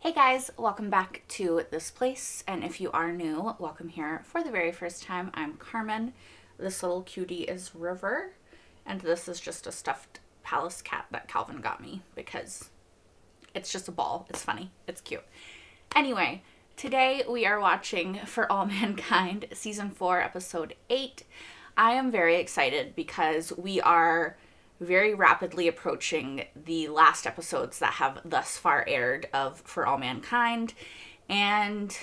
Hey guys, welcome back to this place, and if you are new, welcome here for the very first time. I'm Carmen. This little cutie is River, and this is just a stuffed palace cat that Calvin got me because it's just a ball. It's funny. It's cute. Anyway, today we are watching For All Mankind, Season 4, Episode 8. I am very excited because we are very rapidly approaching the last episodes that have thus far aired of For All Mankind. And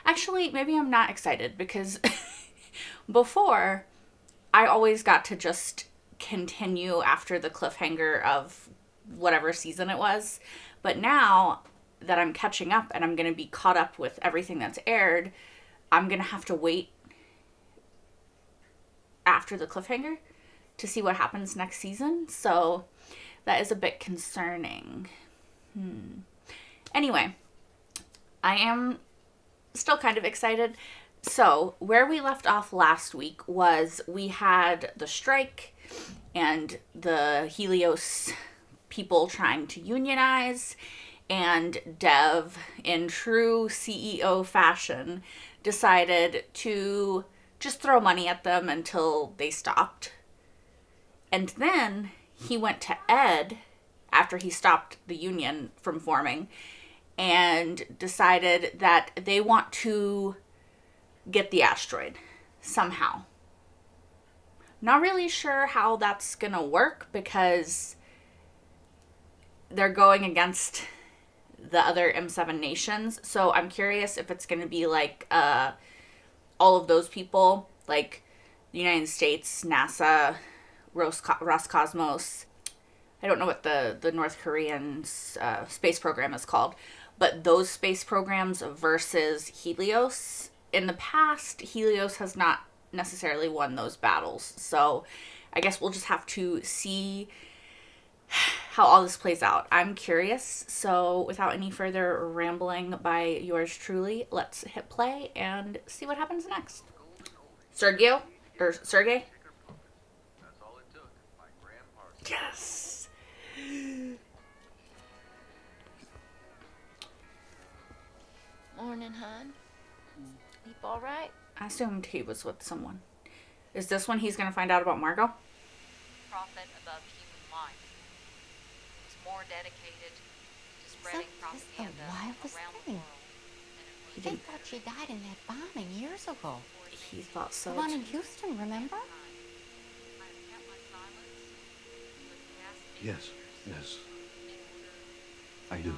actually, maybe I'm not excited because before, I always got to just continue after the cliffhanger of whatever season it was. But now that I'm catching up and I'm going to be caught up with everything that's aired, I'm going to have to wait after the cliffhanger to see what happens next season. So that is a bit concerning. Anyway, I am still kind of excited. So where we left off last week was we had the strike and the Helios people trying to unionize, and Dev, in true CEO fashion, decided to just throw money at them until they stopped. And then he went to Ed after he stopped the union from forming and decided that they want to get the asteroid somehow. Not really sure how that's going to work because they're going against the other M7 nations. So I'm curious if it's going to be like all of those people, like the United States, NASA, Roscosmos. I don't know what the North Korean space program is called, but those space programs versus Helios. In the past, Helios has not necessarily won those battles, so I guess we'll just have to see how all this plays out. I'm curious, so without any further rambling by yours truly, let's hit play and see what happens next. Sergey? Yes! Morning, hon. Sleep all right? I assumed he was with someone. Is this when he's gonna find out about Margo? Profit above human life. Is more dedicated to spreading propaganda around the world. They thought she died in that bombing years ago. He thought so. The one in Houston, remember? Yes. I do.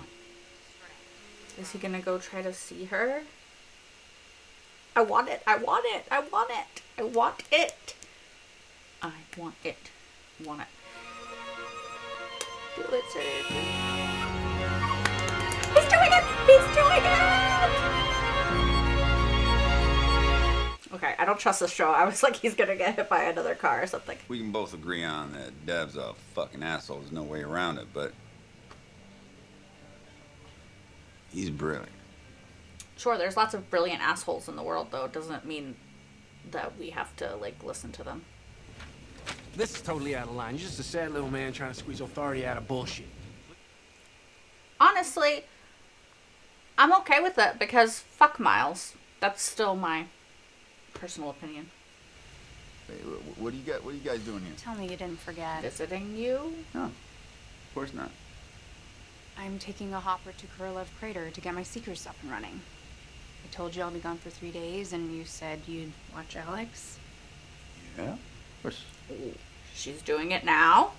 Is he gonna go try to see her? I want it. Want it. Do it, Sergey. He's doing it! Okay, I don't trust this show. I was like, he's gonna get hit by another car or something. We can both agree on that Dev's a fucking asshole. There's no way around it, but he's brilliant. Sure, there's lots of brilliant assholes in the world, though. It doesn't mean that we have to, listen to them. This is totally out of line. You're just a sad little man trying to squeeze authority out of bullshit. Honestly, I'm okay with it because fuck Miles. That's still my personal opinion. Hey, what do you guys doing here? Tell me you didn't forget. Visiting you? No, of course not. I'm taking a hopper to Kurilev Crater to get my Seekers up and running. I told you I'll be gone for 3 days, and you said you'd watch Alex. Yeah, of course. Ooh, she's doing it now.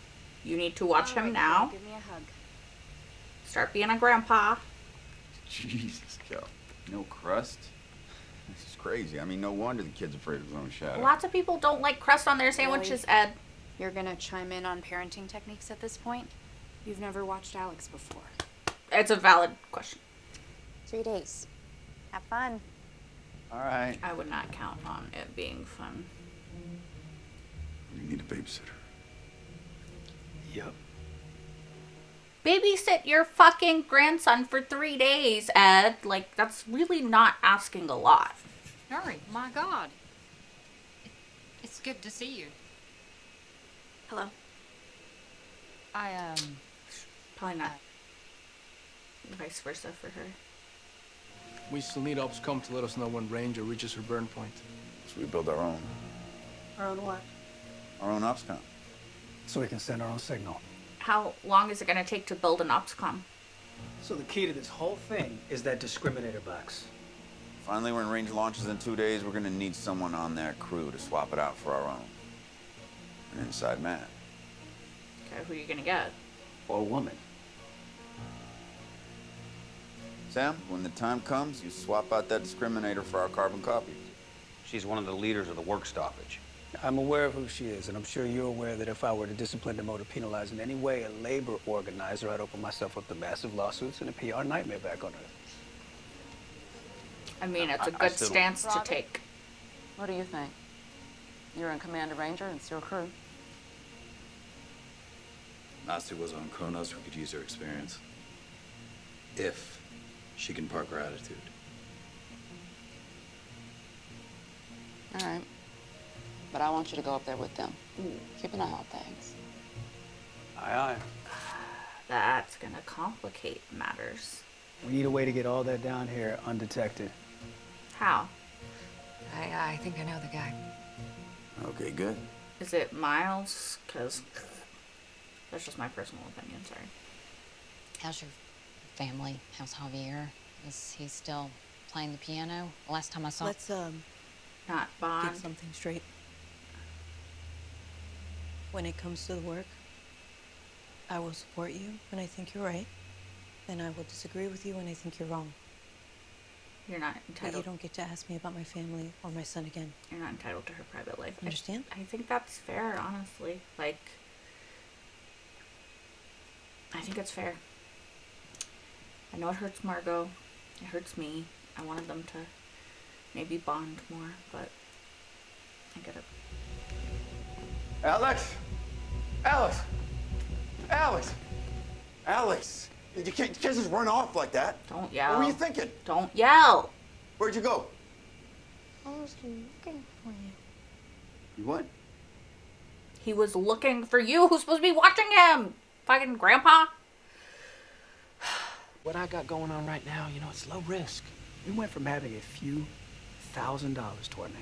You need to watch him now. Give me a hug. Start being a grandpa. Jesus, Kel. No crust? This is crazy. I mean, no wonder the kid's afraid of his own shadow. Lots of people don't like crust on their sandwiches, Really? Ed. You're gonna chime in on parenting techniques at this point? You've never watched Alex before. It's a valid question. 3 days. Have fun. All right. I would not count on it being fun. You need a babysitter. Yep. Babysit your fucking grandson for 3 days, Ed. That's really not asking a lot. Hurry, my God. It's good to see you. Hello. I, Probably not. vice versa for her. We still need ops come to let us know when Ranger reaches her burn point. So we build our own. Our own what? Our own ops com. So we can send our own signal. How long is it going to take to build an OPSCOM? So the key to this whole thing is that discriminator box. Finally, when range launches in 2 days, we're gonna need someone on that crew to swap it out for our own. An inside man. Okay, who are you going to get? Or woman. Sam, when the time comes, you swap out that discriminator for our carbon copy. She's one of the leaders of the work stoppage. I'm aware of who she is, and I'm sure you're aware that if I were to discipline, demote, or penalize in any way a labor organizer, I'd open myself up to massive lawsuits and a PR nightmare back on her. I mean, it's a good still- stance to Robbie? take. What do you think? You're in command of Ranger and it's your crew. Nasti was on Kronos. We could use her experience. If she can park her attitude. All right. But I want you to go up there with them. Keep an eye on things. Aye, aye. That's going to complicate matters. We need a way to get all that down here undetected. How? I think I know the guy. Okay, good. Is it Miles? Because that's just my personal opinion, sorry. How's your family? How's Javier? Is he still playing the piano? The last time I saw Let's Not Bond. get something straight. When it comes to the work, I will support you when I think you're right, and I will disagree with you when I think you're wrong. You're not But you entitled. don't get to ask me about my family or my son again. You're not entitled to her private life. Understand? I think that's fair, honestly. Like, I think it's fair. I know it hurts Margo. It hurts me. I wanted them to maybe bond more, but I get it. Alex! Alex! Alex! Alex! You can't just run off like that. Don't yell. What were you thinking? Don't yell. Where'd you go? I was looking for you. You what? He was looking for you. Who's supposed to be watching him? Fucking grandpa? What I got going on right now, it's low risk. We went from having a few $1,000s to our name.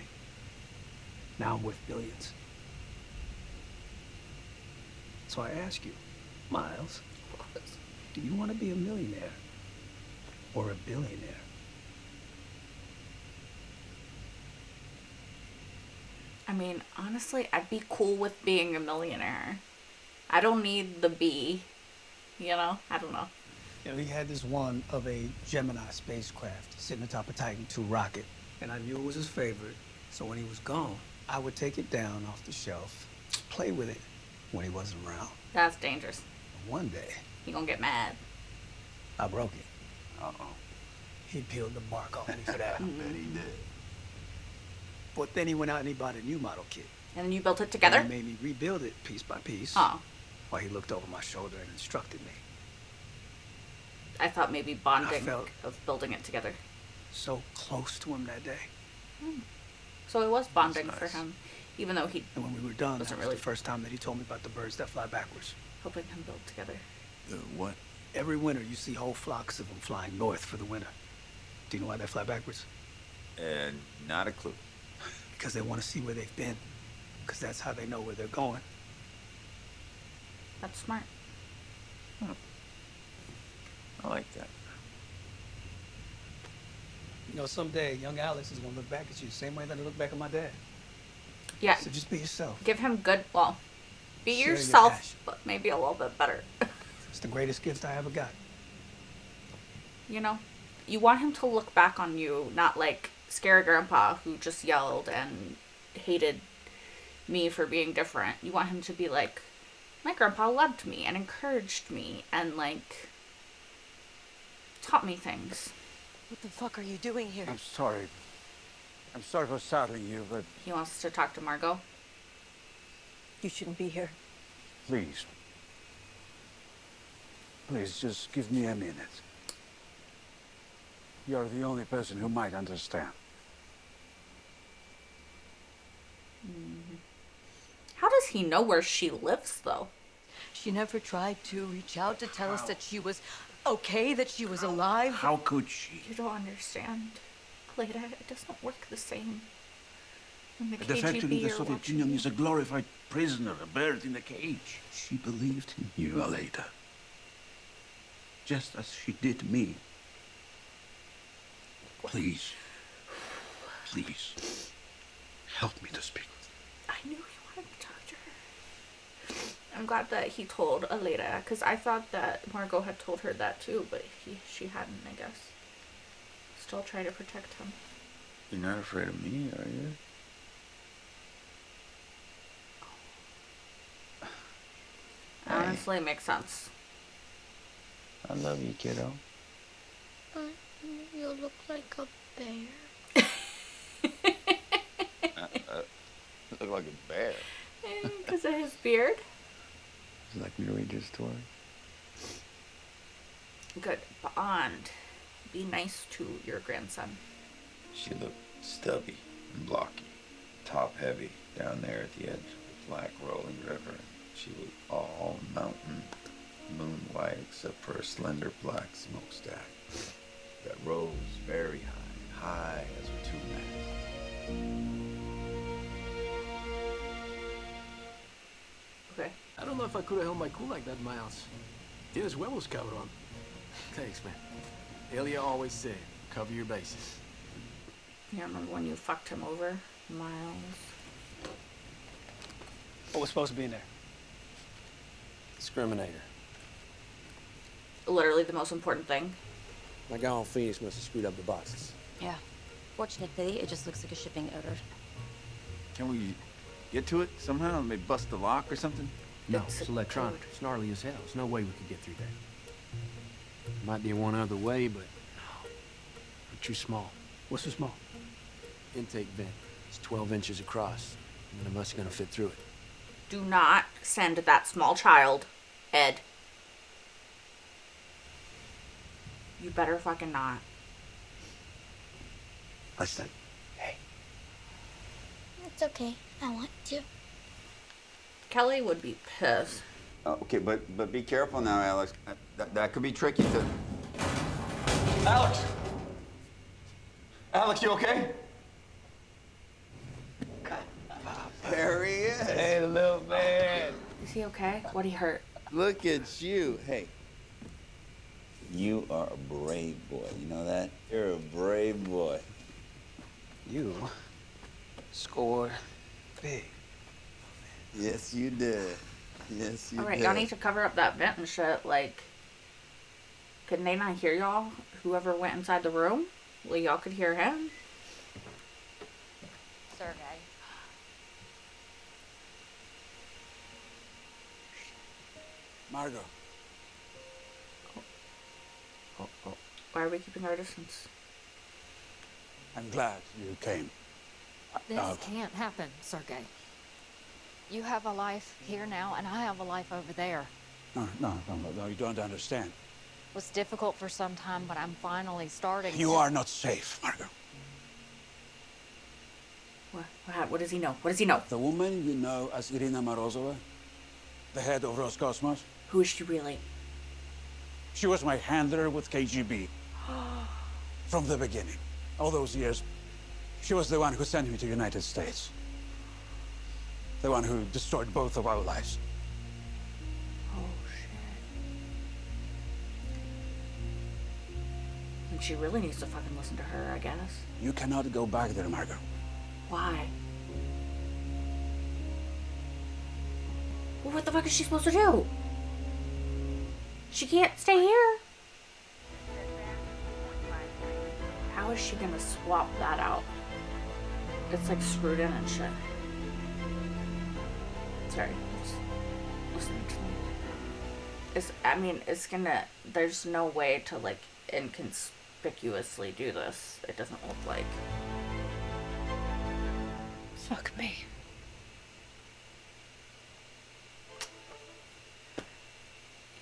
Now I'm worth billions. So I ask you, Miles, do you want to be a millionaire or a billionaire? I mean, honestly, I'd be cool with being a millionaire. I don't need the B, I don't know. He had this one of a Gemini spacecraft sitting atop a Titan II rocket, and I knew it was his favorite. So when he was gone, I would take it down off the shelf, play with it when he wasn't around. That's dangerous. And one day, He gonna get mad. I broke it. Uh-oh. He peeled the bark off me for that. I bet he did. But then he went out and he bought a new model kit. And then you built it together? And he made me rebuild it piece by piece. Oh. While he looked over my shoulder and instructed me. I thought maybe bonding I felt- of building it together. So close to him that day. So it was bonding That's for nice. him, even though he And when we were done, that wasn't was really the first time that he told me about the birds that fly backwards. helping him build together. The what? Every winter, you see whole flocks of them flying north for the winter. Do you know why they fly backwards? Not a clue. Because they want to see where they've been. Because that's how they know where they're going. That's smart. I like that. Someday, young Alex is going to look back at you the same way that I look back at my dad. Yeah. So just be yourself. Give him good, be Share your yourself, passion. but maybe a little bit better. It's the greatest gift I ever got. You want him to look back on you, not like scary grandpa who just yelled and hated me for being different. You want him to be like, my grandpa loved me and encouraged me and taught me things. What the fuck are you doing here? I'm sorry. I'm sorry for startling you, but He wants to talk to Margo. You shouldn't be here. please. Please, just give me a minute. You're the only person who might understand. How does he know where she lives, though? She never tried to reach out to tell us that she was okay that she was alive? How could she? You don't understand. Leda, it doesn't work the same. When the A defector in KGB the are Soviet watching Union you. is a glorified prisoner, a bird in a cage. She believed in you, Aleda. Just as she did me. Please, please, help me to speak with her. I knew he wanted to talk to her. I'm glad that he told Aleda, because I thought that Margot had told her that too, but she hadn't, I guess. Still try to protect him. You're not afraid of me, are you? Honestly, it makes sense. I love you, kiddo. But you look like a bear. Look like a bear. Because of his beard? Would you like me to read your story? Good. Bond. Be nice to your grandson. She looked stubby and blocky, top heavy down there at the edge of the black rolling river. She was all mountain, moon white except for a slender black smokestack that rose very high, high as a two-mast. Okay. I don't know if I could have held my cool like that, Miles. Tienes huevos, cabrón. Thanks, man. Ilya always said, cover your bases. You remember when you fucked him over, Miles? What was supposed to be in there? Discriminator. Literally the most important thing. My guy on Phoenix must have screwed up the boxes. Yeah. Fortunately, it just looks like a shipping error. Can we get to it somehow? Maybe bust the lock or something? No, it's electronic. It's gnarly as hell. There's no way we could get through that. Might be one other way, but no. We're too small. What's so small? Intake vent. It's 12 inches across. None of us are gonna fit through it. Do not send that small child, Ed. You better fucking not. Listen, hey. It's okay. I want to. Kelly would be pissed. Okay, but be careful now, Alex. That could be tricky to... Alex! Alex, you okay? There he is. Hey, little man. Is he okay? What'd he hurt? Look at you. Hey. You are a brave boy. You know that? You're a brave boy. You scored big. Yes, you did. Yes, you did. Alright, y'all need to cover up that vent and shit. Like, couldn't they not hear y'all? Whoever went inside the room? Well, y'all could hear him. Sergey. Margo. Why are we keeping our distance? I'm glad you came. This can't happen, Sergey. You have a life here now, and I have a life over there. No, you don't understand. It was difficult for some time, but I'm finally starting You to... are not safe, Margo. What does he know? What does he know? The woman you know as Irina Morozova, the head of Roscosmos, Who is she really? she was my handler with KGB. From the beginning. All those years, she was the one who sent me to the United States. The one who destroyed both of our lives. Oh, shit. And she really needs to fucking listen to her, I guess. You cannot go back there, Margo. Why? Well, what the fuck is she supposed to do? She can't stay here. How is she gonna swap that out? It's like screwed in and shit. Sorry, just listen to me. It's gonna, there's no way to like inconspicuously do this. It doesn't look like. Fuck me.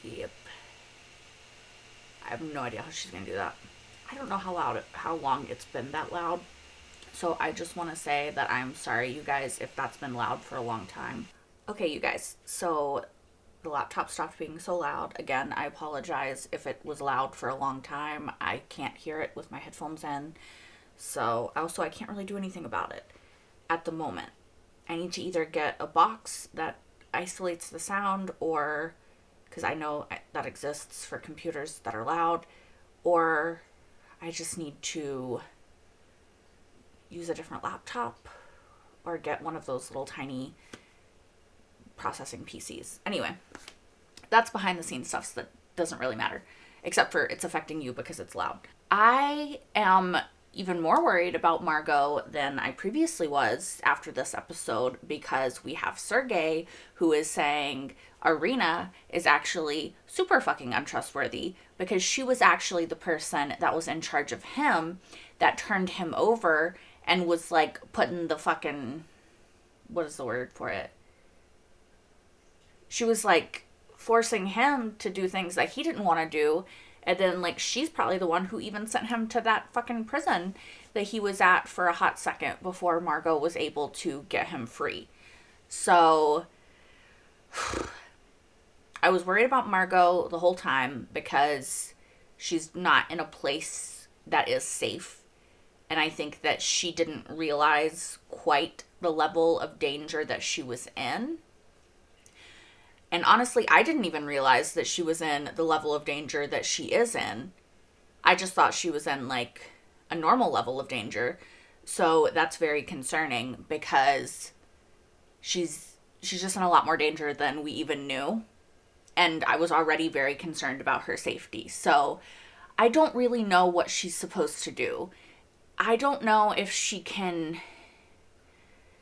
Yep. I have no idea how she's gonna do that. I don't know how long it's been that loud. So I just want to say that I'm sorry, you guys, if that's been loud for a long time. Okay, you guys. So the laptop stopped being so loud. Again, I apologize if it was loud for a long time. I can't hear it with my headphones in. So, also, I can't really do anything about it at the moment. I need to either get a box that isolates the sound, or, because I know that exists for computers that are loud, or I just need to use a different laptop or get one of those little tiny processing PCs. Anyway, that's behind the scenes stuff that doesn't really matter, except for it's affecting you because it's loud. I am even more worried about Margo than I previously was after this episode, because we have Sergey who is saying Irina is actually super fucking untrustworthy because she was actually the person that was in charge of him, that turned him over and was like putting the fucking, what is the word for it? She was like forcing him to do things that he didn't want to do. And then like she's probably the one who even sent him to that fucking prison that he was at for a hot second before Margo was able to get him free. So I was worried about Margo the whole time because she's not in a place that is safe. And I think that she didn't realize quite the level of danger that she was in. And honestly, I didn't even realize that she was in the level of danger that she is in. I just thought she was in like a normal level of danger. So that's very concerning because she's just in a lot more danger than we even knew. And I was already very concerned about her safety. So I don't really know what she's supposed to do. I don't know if she can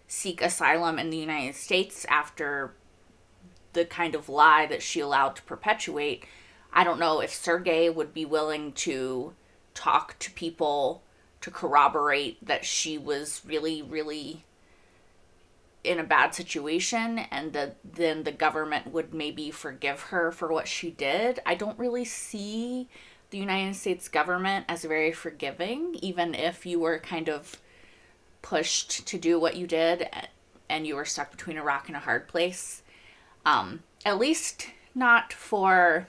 seek asylum in the United States after the kind of lie that she allowed to perpetuate. I don't know if Sergey would be willing to talk to people to corroborate that she was really, really in a bad situation, and that then the government would maybe forgive her for what she did. I don't really see the United States government as very forgiving, even if you were kind of pushed to do what you did and you were stuck between a rock and a hard place. At least not for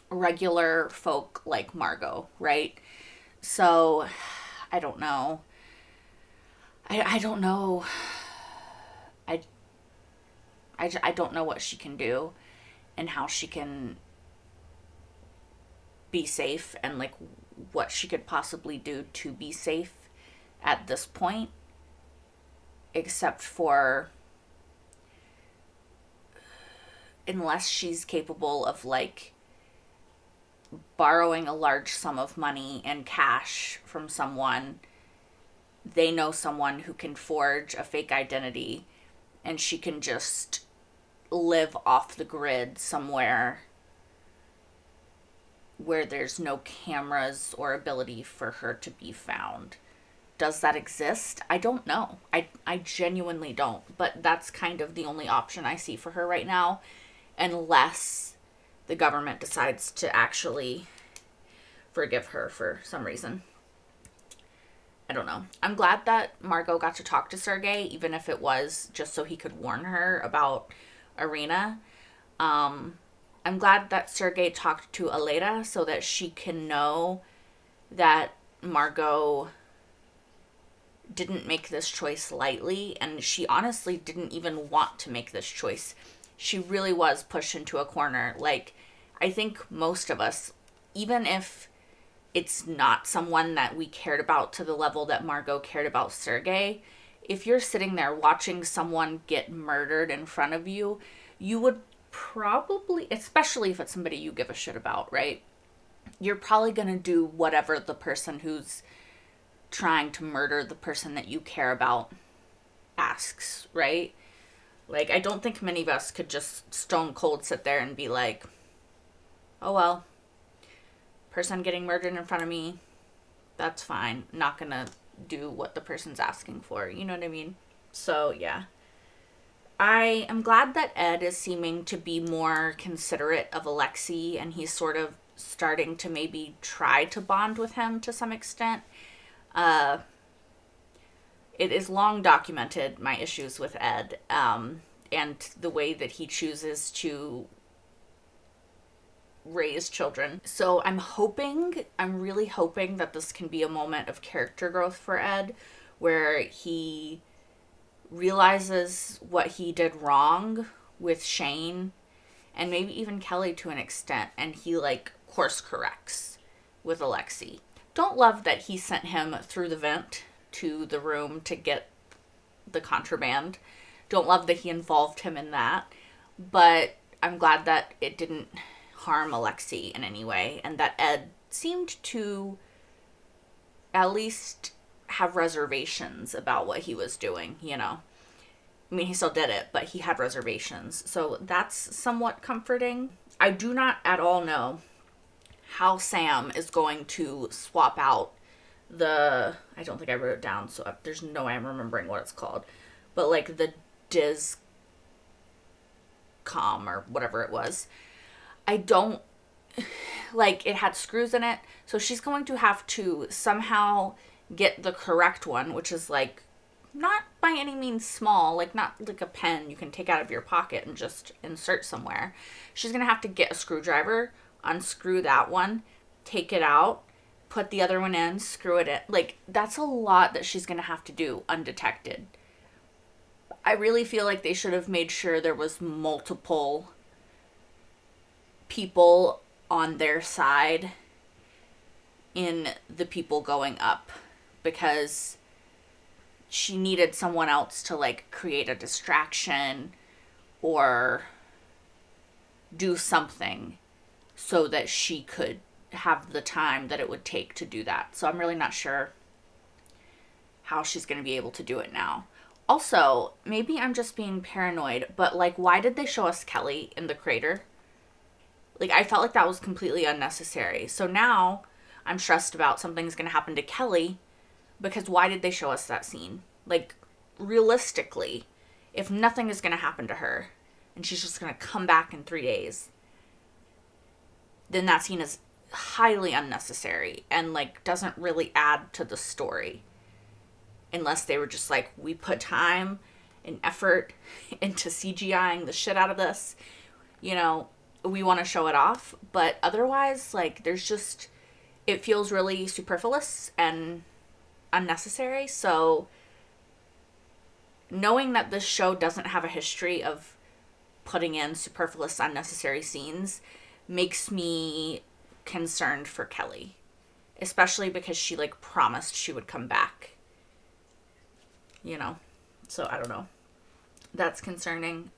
regular folk like Margo, right? So, I don't know. I don't know. I don't know what she can do and how she can be safe, and like what she could possibly do to be safe at this point, except for unless she's capable of like borrowing a large sum of money and cash from someone. They know someone who can forge a fake identity, and she can just live off the grid somewhere where there's no cameras or ability for her to be found. Does that exist? I don't know. I genuinely don't. But that's kind of the only option I see for her right now, unless the government decides to actually forgive her for some reason. I don't know. I'm glad that Margo got to talk to Sergey, even if it was just so he could warn her about Irina. I'm glad that Sergey talked to Aleda so that she can know that Margo didn't make this choice lightly, and she honestly didn't even want to make this choice. She really was pushed into a corner. Like, I think most of us, even if it's not someone that we cared about to the level that Margo cared about Sergey, if you're sitting there watching someone get murdered in front of you, you would probably, especially if it's somebody you give a shit about, right? You're probably going to do whatever the person who's trying to murder the person that you care about asks, right? Like, I don't think many of us could just stone cold sit there and be like, oh well, person getting murdered in front of me, that's fine. Not gonna do what the person's asking for, you know what I mean? So, yeah. I am glad that Ed is seeming to be more considerate of Alexei, and he's sort of starting to maybe try to bond with him to some extent. It is long documented, my issues with Ed, and the way that he chooses to raise children. So I'm really hoping that this can be a moment of character growth for Ed, where he realizes what he did wrong with Shane and maybe even Kelly to an extent, and he like course corrects with Alexei. Don't love that he sent him through the vent to the room to get the contraband. Don't love that he involved him in that, but I'm glad that it didn't harm Alexei in any way, and that Ed seemed to at least have reservations about what he was doing, you know. I mean, he still did it, but he had reservations. So that's somewhat comforting. I do not at all know how Sam is going to swap out I don't think I wrote it down, so there's no way I'm remembering what it's called, but like the Discom or whatever it was. I don't, like, it had screws in it, so she's going to have to somehow get the correct one, which is like not by any means small, like not like a pen you can take out of your pocket and just insert somewhere. She's going to have to get a screwdriver, unscrew that one, take it out, put the other one in, screw it in. Like, that's a lot that she's going to have to do undetected. I really feel like they should have made sure there was multiple people on their side in the people going up, because she needed someone else to like create a distraction or do something so that she could have the time that it would take to do that. So I'm really not sure how she's going to be able to do it now. Also, maybe I'm just being paranoid, but like, why did they show us Kelly in the crater? Like, I felt like that was completely unnecessary. So now I'm stressed about something's going to happen to Kelly, because why did they show us that scene? Like, realistically, if nothing is going to happen to her and she's just going to come back in 3 days, then that scene is highly unnecessary and like doesn't really add to the story, unless they were just like, we put time and effort into CGIing the shit out of this, you know, we want to show it off. But otherwise, like, there's just, it feels really superfluous and unnecessary. So knowing that this show doesn't have a history of putting in superfluous, unnecessary scenes makes me concerned for Kelly, especially because she like promised she would come back, you know. So I don't know, that's concerning.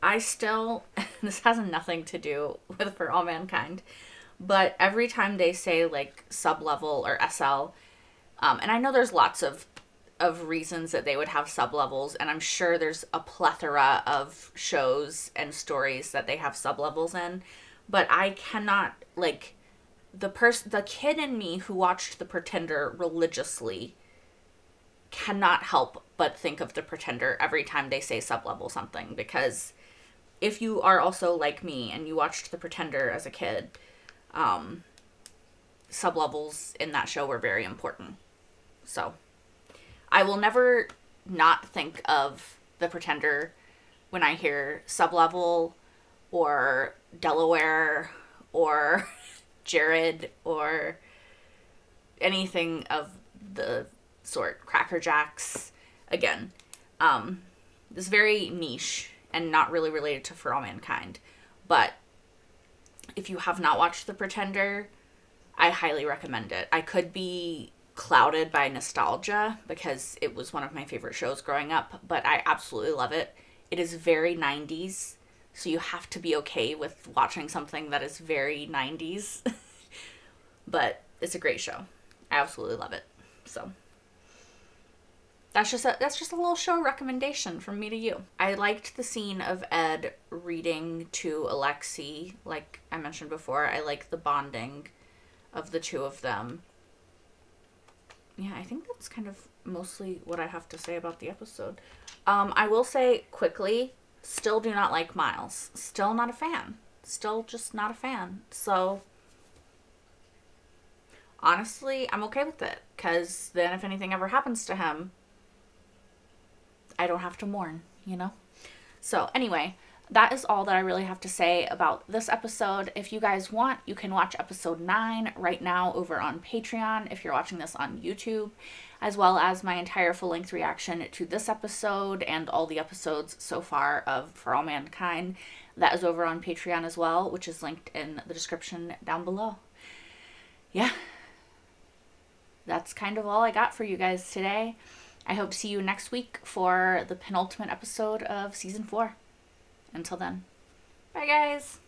I still this has nothing to do with For All Mankind, but every time they say like sub-level or SL, and I know there's lots of reasons that they would have sub-levels, and I'm sure there's a plethora of shows and stories that they have sub-levels in, but I cannot, like, the kid in me who watched The Pretender religiously cannot help but think of The Pretender every time they say sub-level something, because if you are also like me and you watched The Pretender as a kid, sub-levels in that show were very important. So I will never not think of The Pretender when I hear sub-level or Delaware or Jared or anything of the sort. Cracker Jacks. Again, this is very niche and not really related to For All Mankind. But if you have not watched The Pretender, I highly recommend it. I could be clouded by nostalgia because it was one of my favorite shows growing up, but I absolutely love it. It is very 90s, so you have to be okay with watching something that is very 90s. But it's a great show. I absolutely love it. So that's just a little show recommendation from me to you. I liked the scene of Ed reading to Alexei. Like I mentioned before, I like the bonding of the two of them. Yeah, I think that's kind of mostly what I have to say about the episode. I will say quickly, still do not like Miles. Still not a fan. Still just not a fan. So honestly, I'm okay with it, because then if anything ever happens to him, I don't have to mourn, you know? So anyway, that is all that I really have to say about this episode. If you guys want, you can watch episode 9 right now over on Patreon if you're watching this on YouTube, as well as my entire full-length reaction to this episode and all the episodes so far of For All Mankind. That is over on Patreon as well, which is linked in the description down below. Yeah. That's kind of all I got for you guys today. I hope to see you next week for the penultimate episode of season 4. Until then, bye guys.